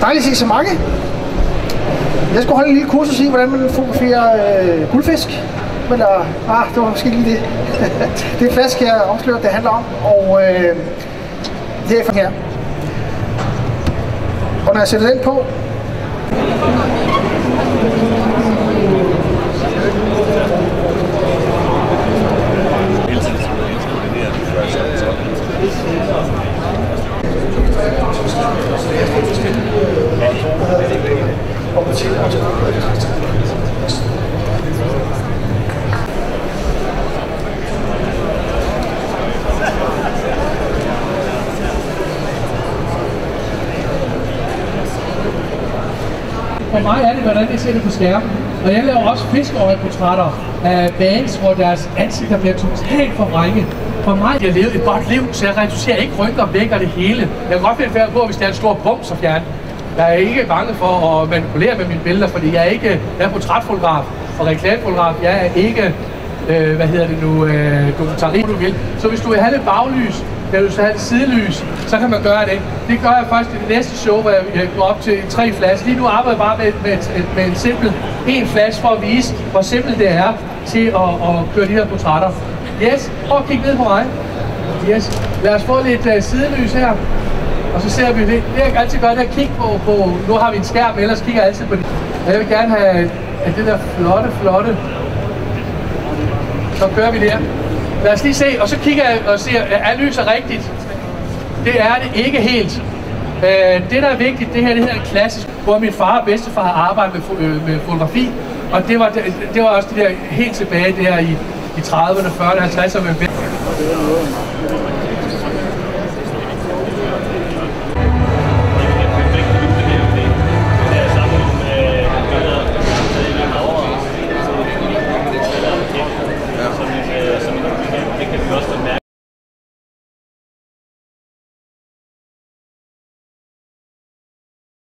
Dejligt at se så mange. Jeg skulle holde en lille kursus i, hvordan man fotograferer guldfisk. Men det var måske lige det. Det er en flaske, jeg afslører, det handler om. Og det er her. Og når jeg sætter den på, for mig er det, hvordan jeg ser det på skærmen. Og jeg laver også fiskeøjeportrætter af bands, hvor deres ansigter bliver totalt forvrænget. For mig har jeg levet et godt liv, så jeg reducerer ikke rynker og vækker det hele. Jeg kan godt finde færdig på, hvis det er en stor punkt, så fjern. Jeg er ikke bange for at manipulere med mine billeder, fordi jeg er portrætfotograf og reklamefotograf. Jeg er ikke, dokumentarist, du vil. Så hvis du vil have lidt baglys, eller du vil have lidt sidelys, så kan man gøre det. Det gør jeg først i det næste show, hvor jeg går op til 3 flash. Lige nu arbejder jeg bare med en simpel flash for at vise, hvor simpelt det er til at køre de her portrætter. Yes, prøv at kigge ned på mig. Yes, lad os få lidt sidelys her. Og så ser vi det. Det jeg altid gør, det er at kigge på, nu har vi en skærm, ellers kigger jeg altid på det. Og jeg vil gerne have det der flotte. Så kører vi der. Lad os lige se, og så kigger jeg og ser, er lyset rigtigt? Det er det ikke helt. Det der er vigtigt, det her er klassisk, hvor min far og bedstefar har arbejdet med fotografi. Og det var også det der helt tilbage der i 30'erne, 40'erne, 50'erne.